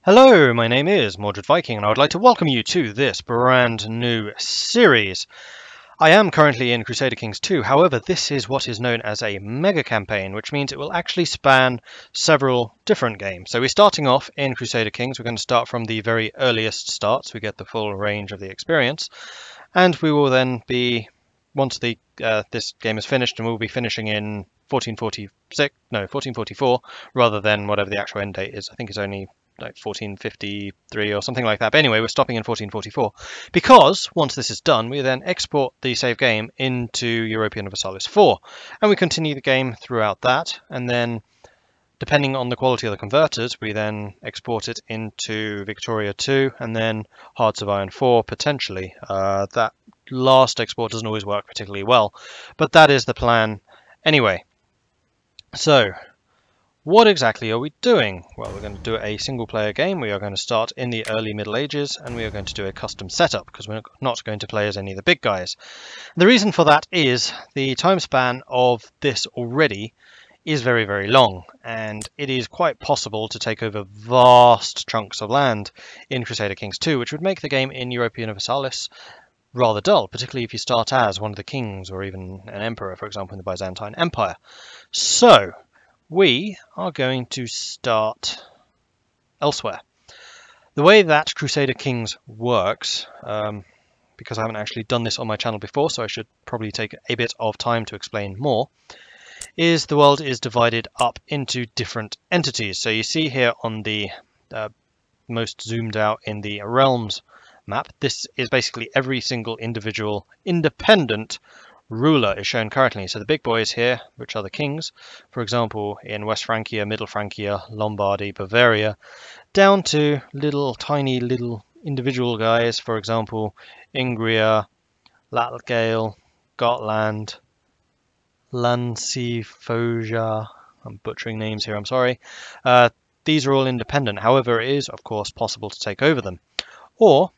Hello, my name is Mordred Viking, and I would like to welcome you to this brand new series. I am currently in Crusader Kings II, however, this is what is known as a mega campaign, which means it will actually span several different games. So we're starting off in Crusader Kings. We're going to start from the very earliest starts. We get the full range of the experience, and we will then be, once this game is finished, and we'll be finishing in 1444, rather than whatever the actual end date is. I think it's only like 1453 or something like that. But anyway, we're stopping in 1444 because once this is done, we then export the save game into Europa Universalis 4, and we continue the game throughout that. And then, depending on the quality of the converters, we then export it into Victoria 2 and then Hearts of Iron 4 potentially. That last export doesn't always work particularly well, but that is the plan anyway. So, what exactly are we doing? Well, we're going to do a single player game. We are going to start in the early Middle Ages, and we are going to do a custom setup because we're not going to play as any of the big guys. The reason for that is the time span of this already is very, very long, and it is quite possible to take over vast chunks of land in Crusader Kings II, which would make the game in Europa Universalis rather dull, particularly if you start as one of the kings or even an emperor, for example, in the Byzantine Empire. So, we are going to start elsewhere. The way that Crusader Kings works, because I haven't actually done this on my channel before, so I should probably take a bit of time to explain more, is the world is divided up into different entities. So you see here on the most zoomed out in the realms map, this is basically every single individual independent ruler is shown currently. So the big boys here, which are the kings, for example, in West Francia, Middle Francia, Lombardy, Bavaria, down to tiny little individual guys, for example, Ingria, Latgale, Gotland, Lancifogia. I'm butchering names here, I'm sorry. These are all independent. However, it is, of course, possible to take over them. Or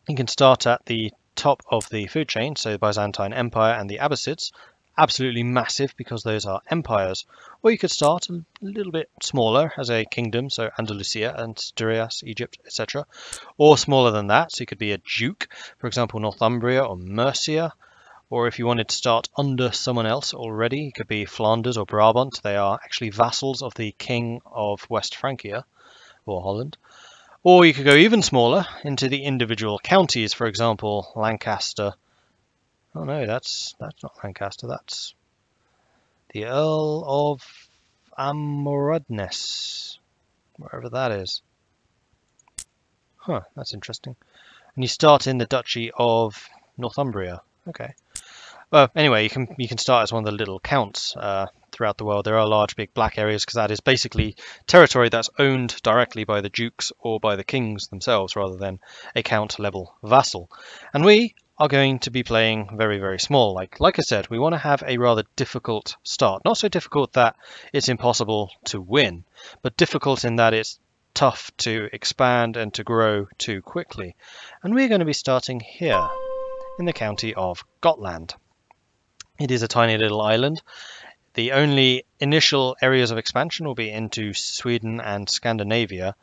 you can start at the top of the food chain, so the Byzantine Empire and the Abbasids, absolutely massive because those are empires. Or you could start a little bit smaller as a kingdom, so Andalusia and Asturias, Egypt, etc. Or smaller than that, so you could be a duke, for example, Northumbria or Mercia. Or if you wanted to start under someone else already, it could be Flanders or Brabant. They are actually vassals of the king of West Francia or Holland. Or you could go even smaller into the individual counties, for example, Lancaster. Oh no, that's not Lancaster, that's the Earl of Amoredness, wherever that is. Huh, that's interesting. And you start in the Duchy of Northumbria. Okay. Well, anyway, you can start as one of the little counts throughout the world. There are large, big black areas because that is basically territory that's owned directly by the dukes or by the kings themselves, rather than a count-level vassal. And we are going to be playing very, very small. Like I said, we want to have a rather difficult start. Not so difficult that it's impossible to win, but difficult in that it's tough to expand and to grow too quickly. And we're going to be starting here in the county of Gotland. It is a tiny little island. The only initial areas of expansion will be into Sweden and Scandinavia,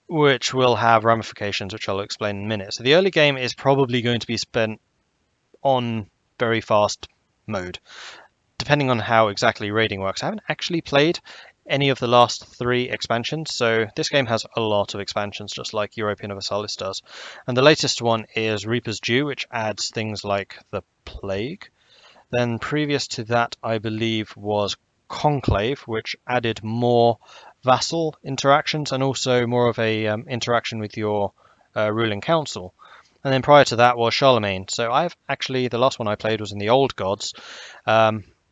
which will have ramifications, which I'll explain in a minute. So the early game is probably going to be spent on very fast mode, depending on how exactly raiding works. I haven't actually played any of the last 3 expansions, so this game has a lot of expansions, just like Europa Universalis does. And the latest one is Reaper's Due, which adds things like the Plague. Then previous to that, I believe, was Conclave, which added more vassal interactions and also more of a interaction with your ruling council. And then prior to that was Charlemagne. So the last one I played was in the Old Gods,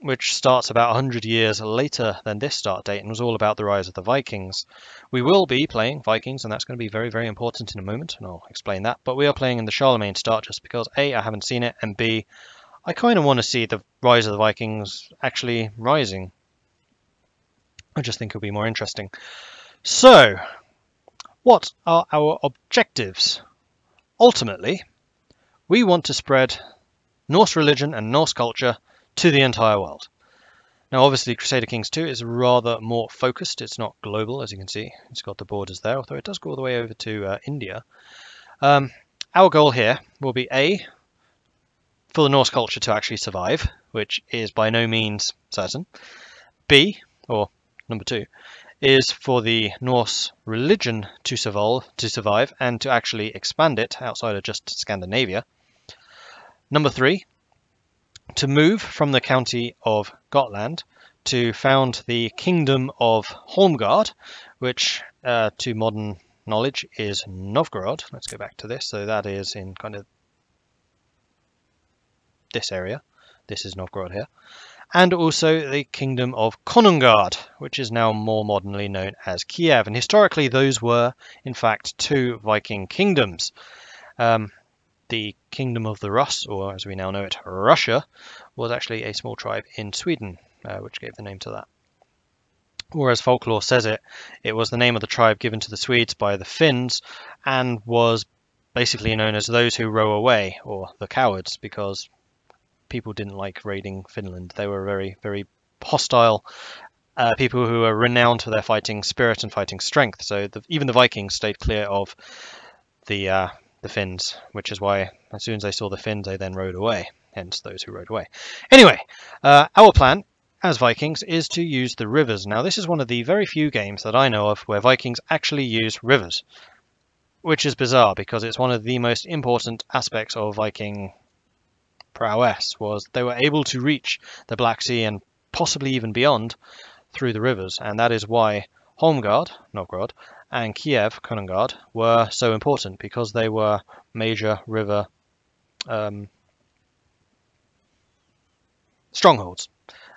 which starts about 100 years later than this start date and was all about the rise of the Vikings. We will be playing Vikings, and that's going to be very, very important in a moment, and I'll explain that. But we are playing in the Charlemagne start just because A, I haven't seen it, and B, I kind of want to see the rise of the Vikings actually rising. I just think it'll be more interesting. So, what are our objectives? Ultimately, we want to spread Norse religion and Norse culture to the entire world. Now, obviously, Crusader Kings II is rather more focused. It's not global, as you can see. It's got the borders there, although it does go all the way over to India. Our goal here will be A, for the Norse culture to actually survive, which is by no means certain. B, or number 2, is for the Norse religion to survive and to actually expand it outside of just Scandinavia. Number 3, to move from the county of Gotland to found the kingdom of Holmgard, which to modern knowledge is Novgorod. Let's go back to this. So that is in kind of this area. This is Novgorod here. And also the kingdom of Konugard, which is now more modernly known as Kiev. And historically, those were, in fact, 2 Viking kingdoms. The kingdom of the Rus, or as we now know it, Russia, was actually a small tribe in Sweden, which gave the name to that. Or as folklore says it, it was the name of the tribe given to the Swedes by the Finns and was basically known as those who row away, or the cowards, because people didn't like raiding Finland. They were very, very hostile people who were renowned for their fighting spirit and fighting strength. So even the Vikings stayed clear of the Finns, which is why as soon as they saw the Finns, they then rode away, hence those who rode away. Anyway, our plan as Vikings is to use the rivers. Now, this is one of the very few games that I know of where Vikings actually use rivers, which is bizarre because it's one of the most important aspects of Viking prowess, was they were able to reach the Black Sea and possibly even beyond through the rivers, and that is why Holmgard, Novgorod, and Kiev, Konugard, were so important, because they were major river strongholds,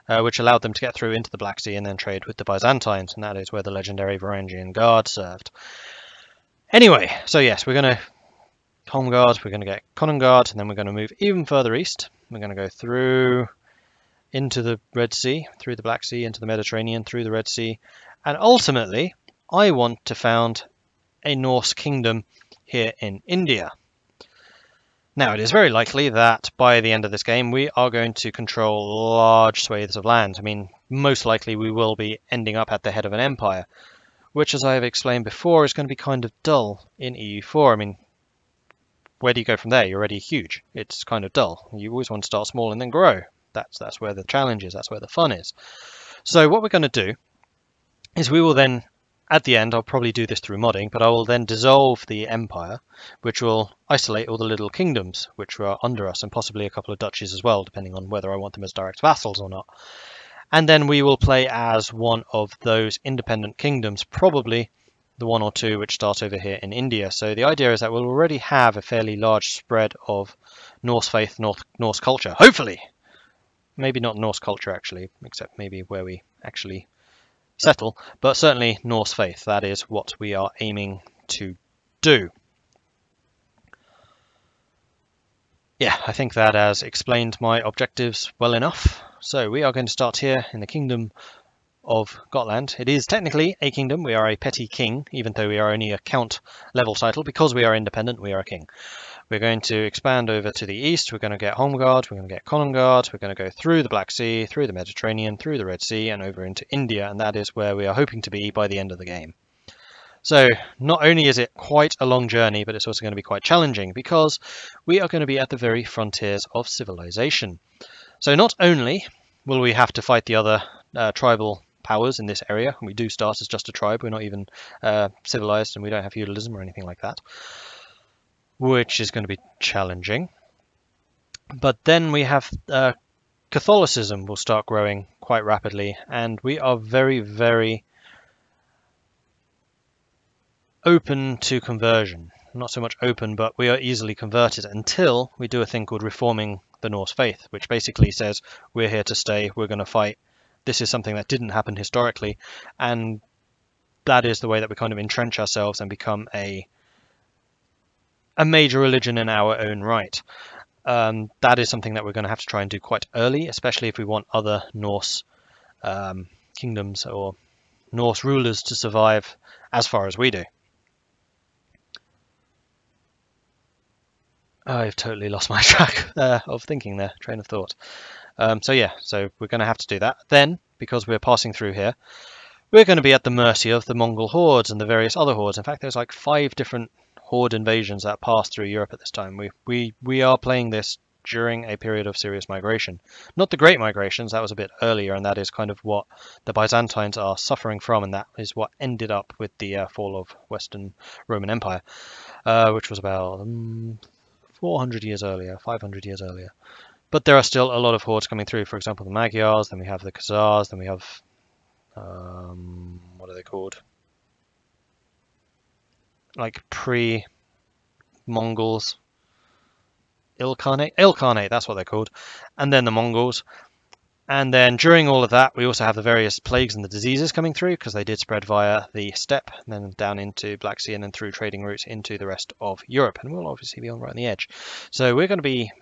which allowed them to get through into the Black Sea and then trade with the Byzantines, and that is where the legendary Varangian Guard served. Anyway, so yes, we're going to Holmgard, we're going to get Konungard, and then we're going to move even further east. We're going to go through into the Red Sea, through the Black Sea, into the Mediterranean, through the Red Sea, and ultimately I want to found a Norse kingdom here in India. Now, it is very likely that by the end of this game we are going to control large swathes of land. I mean, most likely we will be ending up at the head of an empire, which, as I have explained before, is going to be kind of dull in EU4. I mean, where do you go from there? You're already huge. It's kind of dull. You always want to start small and then grow. That's where the challenge is. That's where the fun is. So what we're going to do is we will then, at the end, I'll probably do this through modding, but I will then dissolve the empire, which will isolate all the little kingdoms which are under us, and possibly a couple of duchies as well, depending on whether I want them as direct vassals or not. And then we will play as one of those independent kingdoms, probably the 1 or 2 which start over here in India. So the idea is that we'll already have a fairly large spread of Norse Faith, Norse Culture, hopefully. Maybe not Norse Culture, actually, except maybe where we actually settle, but certainly Norse Faith. That is what we are aiming to do. Yeah, I think that has explained my objectives well enough. So we are going to start here in the Kingdom of Gotland. It is technically a kingdom. We are a petty king, even though we are only a count level title. Because we are independent, we are a king. We're going to expand over to the east. We're going to get Holmgard, we're going to get Konungard, we're going to go through the Black Sea, through the Mediterranean, through the Red Sea, and over into India, and that is where we are hoping to be by the end of the game. So not only is it quite a long journey, but it's also going to be quite challenging, because we are going to be at the very frontiers of civilization. So not only will we have to fight the other tribal powers in this area, and we do start as just a tribe, we're not even civilized, and we don't have feudalism or anything like that, which is going to be challenging. But then we have Catholicism will start growing quite rapidly, and we are very, very open to conversion. Not so much open, but we are easily converted until we do a thing called reforming the Norse Faith, which basically says we're here to stay, we're going to fight. This is something that didn't happen historically, and that is the way that we kind of entrench ourselves and become a major religion in our own right. That is something that we're going to have to try and do quite early, especially if we want other Norse kingdoms or Norse rulers to survive as far as we do. I've totally lost my track of thinking there, train of thought. So yeah, so we're going to have to do that. Then because we're passing through here, we're going to be at the mercy of the Mongol hordes and the various other hordes. In fact, there's like 5 different horde invasions that pass through Europe at this time. We are playing this during a period of serious migration. Not the Great Migrations, that was a bit earlier, and that is kind of what the Byzantines are suffering from, and that is what ended up with the fall of Western Roman Empire, which was about 400 years earlier, 500 years earlier. But there are still a lot of hordes coming through. For example, the Magyars, then we have the Khazars, then we have what are they called? Like pre-Mongols. Ilkhanate, that's what they're called. And then the Mongols. And then during all of that, we also have the various plagues and the diseases coming through, because they did spread via the steppe, and then down into Black Sea, and then through trading routes into the rest of Europe. And we'll obviously be right on the edge. So we're going to be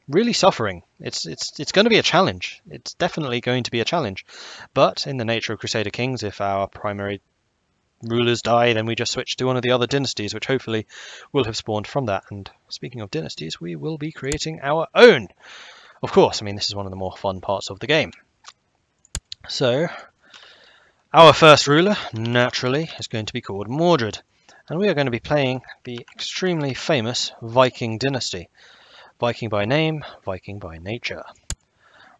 really suffering. It's going to be a challenge. It's definitely going to be a challenge. But in the nature of Crusader Kings, if our primary rulers die, then we just switch to one of the other dynasties, which hopefully will have spawned from that. And speaking of dynasties, we will be creating our own. Of course, I mean, this is one of the more fun parts of the game. So, our first ruler, naturally, is going to be called Mordred. And we are going to be playing the extremely famous Viking dynasty. Viking by name, Viking by nature.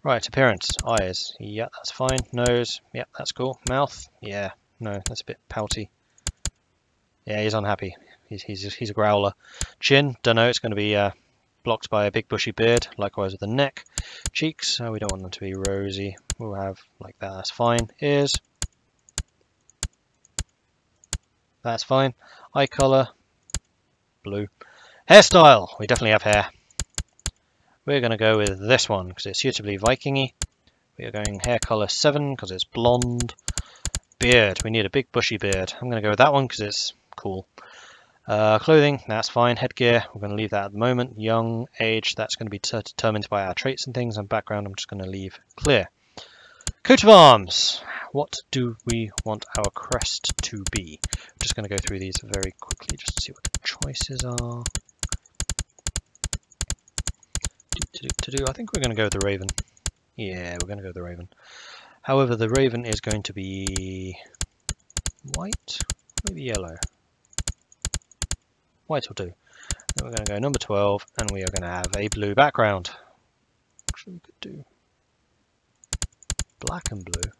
Right, appearance, eyes, yeah, that's fine. Nose, yeah, that's cool. Mouth, yeah, no, that's a bit pouty. Yeah, he's unhappy. He's a growler. Chin, don't know, it's going to be blocked by a big bushy beard. Likewise with the neck. Cheeks, we don't want them to be rosy. We'll have like that, that's fine. Ears, that's fine. Eye colour, blue. Hairstyle, we definitely have hair. We're going to go with this one because it's suitably Viking-y. We are going hair colour 7 because it's blonde. Beard, we need a big bushy beard. I'm going to go with that one because it's cool. Clothing, that's fine. Headgear, we're going to leave that at the moment. Young, age, that's going to be determined by our traits and things. And background, I'm just going to leave clear. Coat of arms, what do we want our crest to be? I'm just going to go through these very quickly just to see what the choices are. I think we're going to go with the Raven. Yeah, we're going to go with the Raven. However, the Raven is going to be white, maybe yellow. White will do. Then we're going to go number 12, and we are going to have a blue background. Actually, we could do black and blue.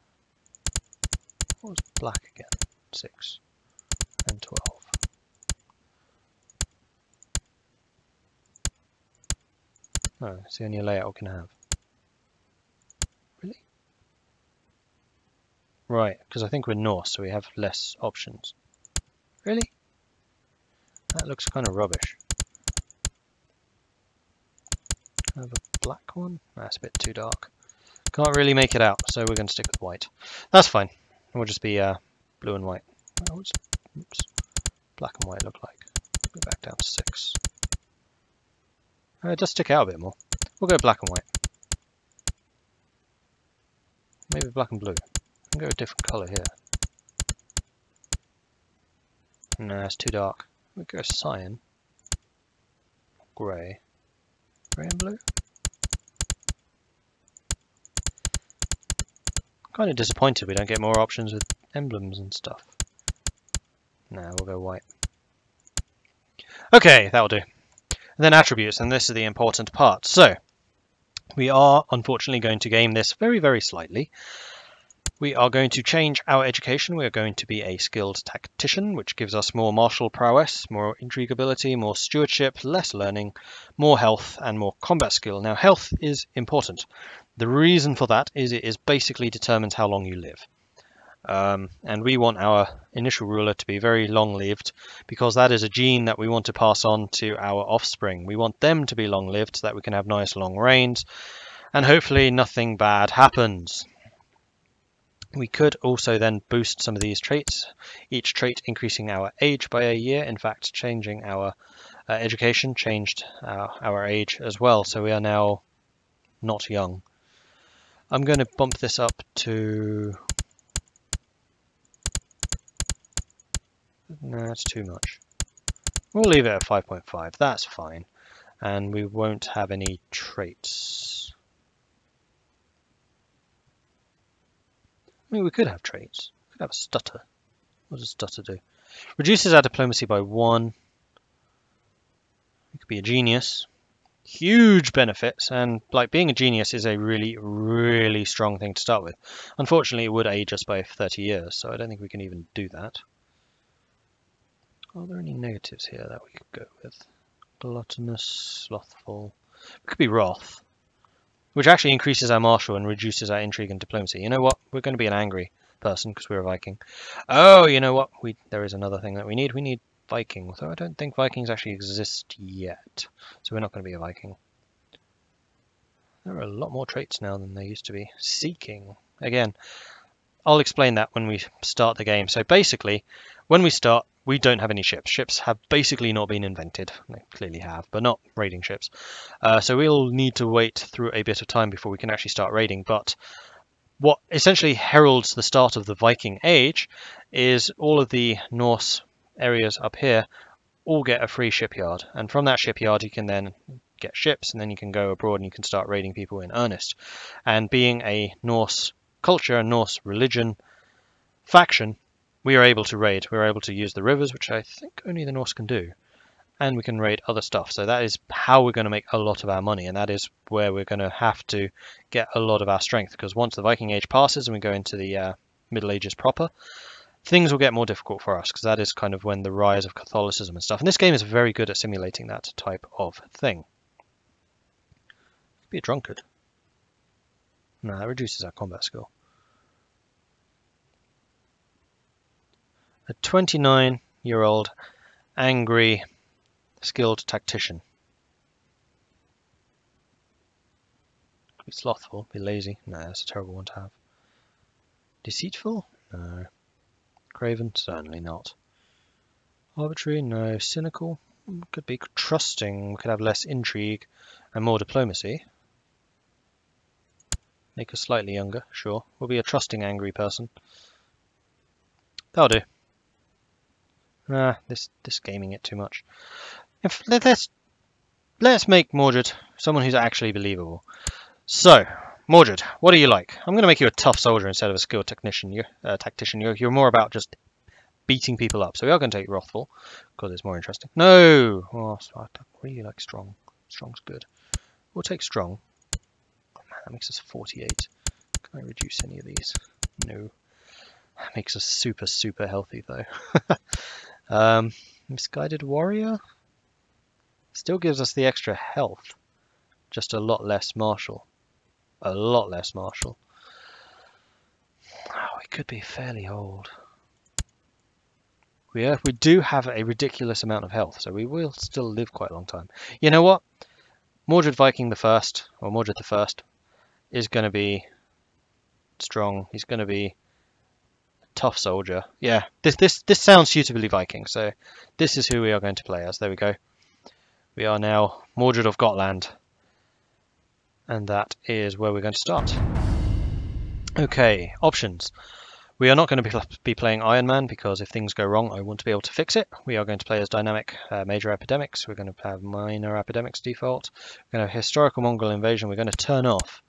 What was black again? 6 and 12. No, it's the only layout we can have. Really? Right, because I think we're Norse, so we have less options. Really? That looks kind of rubbish. Have a black one? That's a bit too dark. Can't really make it out, so we're going to stick with white. That's fine. We'll just be blue and white. Oops. Black and white look like. Go back down to 6. It does stick out a bit more. We'll go black and white. Maybe black and blue. I'll go a different colour here. No, it's too dark. We'll go cyan. Grey. Grey and blue? Kind of disappointed we don't get more options with emblems and stuff. No, we'll go white. Okay, that'll do. And then attributes, and this is the important part. So, we are unfortunately going to game this very, very slightly. We are going to change our education. We are going to be a skilled tactician, which gives us more martial prowess, more intrigue ability, more stewardship, less learning, more health, and more combat skill. Now, health is important. The reason for that is it basically determines how long you live. And we want our initial ruler to be very long-lived because that is a gene that we want to pass on to our offspring. We want them to be long-lived so that we can have nice long reigns and hopefully nothing bad happens. We could also then boost some of these traits, each trait increasing our age by a year. In fact, changing our education changed our age as well, so we are now not young. I'm going to bump this up to... No, that's too much. We'll leave it at 5.5, that's fine. And we won't have any traits. I mean, we could have traits. We could have a stutter. What does stutter do? Reduces our diplomacy by 1. We could be a genius. Huge benefits, and like being a genius is a really, really strong thing to start with. Unfortunately, it would age us by 30 years, so I don't think we can even do that. Are there any negatives here that we could go with? Gluttonous, slothful. We could be wrath, which actually increases our martial and reduces our intrigue and diplomacy. You know what? We're going to be an angry person because we're a Viking. Oh, you know what? There is another thing that we need. We need Viking, though I don't think Vikings actually exist yet. So we're not going to be a Viking. There are a lot more traits now than there used to be. Seeking. Again, I'll explain that when we start the game. So basically, when we start, we don't have any ships. Ships have basically not been invented. They clearly have, but not raiding ships. So we'll need to wait through a bit of time before we can actually start raiding. But what essentially heralds the start of the Viking Age is all of the Norse areas up here all get a free shipyard, and from that shipyard you can then get ships, and then you can go abroad and you can start raiding people in earnest. And being a Norse culture, a Norse religion faction, we are able to raid. We're able to use the rivers, which I think only the Norse can do, and we can raid other stuff. So that is how we're going to make a lot of our money, and that is where we're going to have to get a lot of our strength, because once the Viking Age passes and we go into the Middle Ages proper, things will get more difficult for us, because that is kind of when the rise of Catholicism and stuff. And this game is very good at simulating that type of thing. Be a drunkard. No, that reduces our combat skill. A 29-year-old angry, skilled tactician. Be slothful, be lazy. No, that's a terrible one to have. Deceitful? No. Craven? Certainly not. Arbitrary? No. Cynical? Could be. Trusting? We could have less intrigue and more diplomacy. Make us slightly younger, sure. We'll be a trusting, angry person. That'll do. Nah, this gaming it too much. Let's make Mordred someone who's actually believable. So, Mordred, what are you like? I'm going to make you a tough soldier instead of a skilled tactician. You're more about just beating people up. So we are going to take wrathful because it's more interesting. No! Oh, I really like strong. Strong's good. We'll take strong. Oh, man, that makes us 48. Can I reduce any of these? No. That makes us super, super healthy though. Misguided warrior? Still gives us the extra health. Just a lot less martial. A lot less martial. Oh, we could be fairly old. We do have a ridiculous amount of health, so we will still live quite a long time. You know what? Mordred Viking the First, or Mordred the First, is going to be strong. He's going to be a tough soldier. Yeah, this sounds suitably Viking, so this is who we are going to play as. There we go. We are now Mordred of Gotland. And that is where we're going to start. Okay, options. We are not going to be playing Iron Man because if things go wrong, I want to be able to fix it. We are going to play as dynamic major epidemics. We're going to have minor epidemics default. We're going to have historical Mongol invasion. We're going to turn off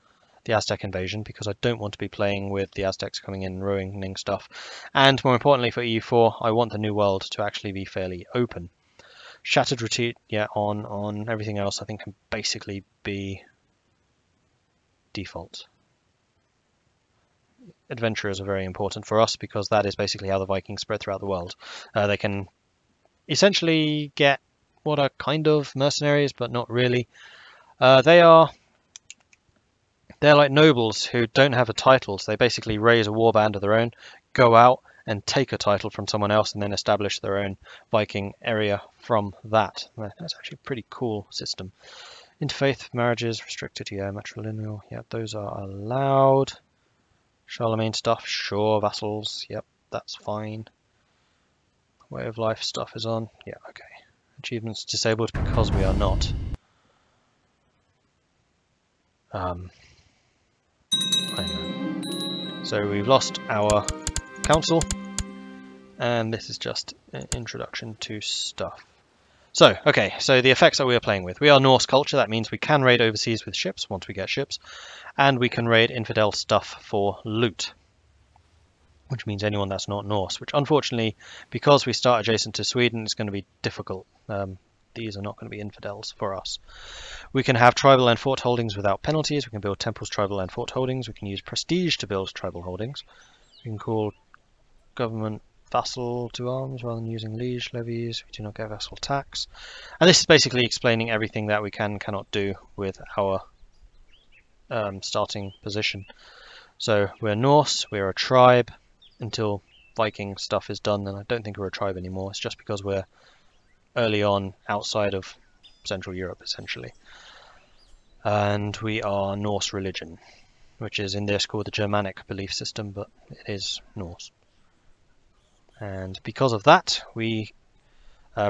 the Aztec invasion because I don't want to be playing with the Aztecs coming in and ruining stuff. And more importantly for EU4, I want the New World to actually be fairly open. Shattered retreat, yeah, on everything else I think can basically be default. Adventurers are very important for us because that is basically how the Vikings spread throughout the world. They can essentially get what are kind of mercenaries, but not really. They're like nobles who don't have a title, so they basically raise a warband of their own, go out and take a title from someone else, and then establish their own Viking area from that. That's actually a pretty cool system. Interfaith marriages, restricted, yeah. Matrilineal, yeah, those are allowed. Charlemagne stuff, sure. Vassals, yep, that's fine. Way of life stuff is on, yeah, okay. Achievements disabled because we are not. I know. So we've lost our council, and this is just an introduction to stuff. So, okay, so the effects that we are playing with. We are Norse culture, that means we can raid overseas with ships once we get ships, and we can raid infidel stuff for loot. which means anyone that's not Norse, which unfortunately, because we start adjacent to Sweden, it's going to be difficult. These are not going to be infidels for us. We can have tribal and fort holdings without penalties. We can build temples, tribal and fort holdings. We can use prestige to build tribal holdings. We can call government vassal to arms rather than using liege levies. We do not get vassal tax. And this is basically explaining everything that we can and cannot do with our starting position. So we're Norse, we're a tribe until Viking stuff is done, and I don't think we're a tribe anymore. It's just because we're early on outside of Central Europe, essentially. And we are Norse religion, which is in this called the Germanic belief system, but it is Norse. And because of that,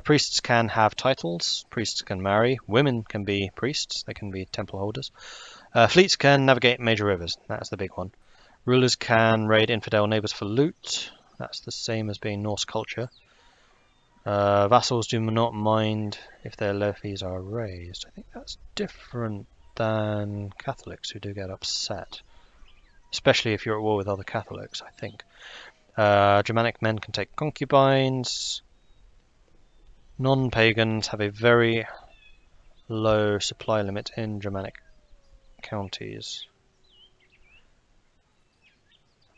priests can have titles, priests can marry, women can be priests, they can be temple holders. Fleets can navigate major rivers, that's the big one. Rulers can raid infidel neighbours for loot, that's the same as being Norse culture. Vassals do not mind if their levies are raised. I think that's different than Catholics, who do get upset. Especially if you're at war with other Catholics, I think. Germanic men can take concubines. Non-pagans have a very low supply limit in Germanic counties.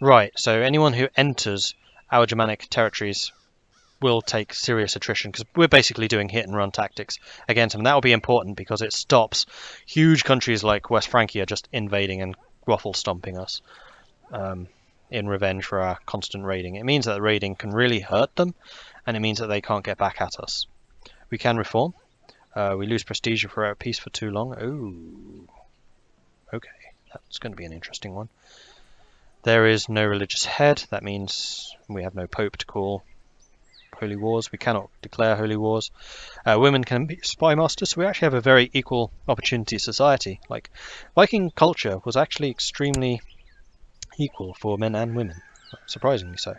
Right, so anyone who enters our Germanic territories will take serious attrition, because we're basically doing hit and run tactics against them. That will be important because it stops huge countries like West Francia just invading and waffle stomping us in revenge for our constant raiding. It means that the raiding can really hurt them, and it means that they can't get back at us. We can reform. We lose prestige if we're out of peace for too long. Ooh, okay, that's going to be an interesting one. There is no religious head. That means we have no pope to call holy wars. We cannot declare holy wars. Women can be spy masters, so we actually have a very equal opportunity society. Like, Viking culture was actually extremely equal for men and women, surprisingly so.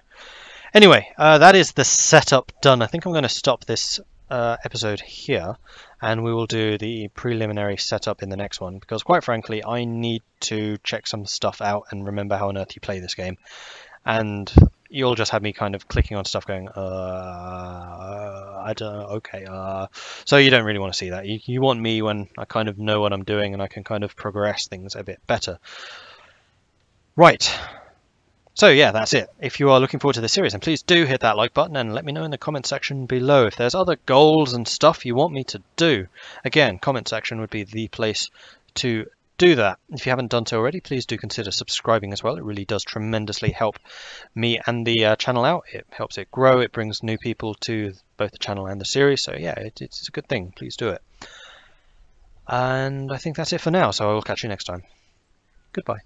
Anyway, that is the setup done. I think I'm going to stop this episode here, and we will do the preliminary setup in the next one, because quite frankly I need to check some stuff out and remember how on earth you play this game, and you'll just have me kind of clicking on stuff going I don't know, okay, so you don't really want to see that. You want me when I kind of know what I'm doing and I can kind of progress things a bit better. Right, so yeah, that's it. If you are looking forward to this series, then please do hit that like button and let me know in the comment section below if there's other goals and stuff you want me to do. Again, comment section would be the place to do that. If you haven't done so already, please do consider subscribing as well. It really does tremendously help me and the channel out. It helps it grow. It brings new people to both the channel and the series. So yeah, it's a good thing. Please do it. And I think that's it for now. So I will catch you next time. Goodbye.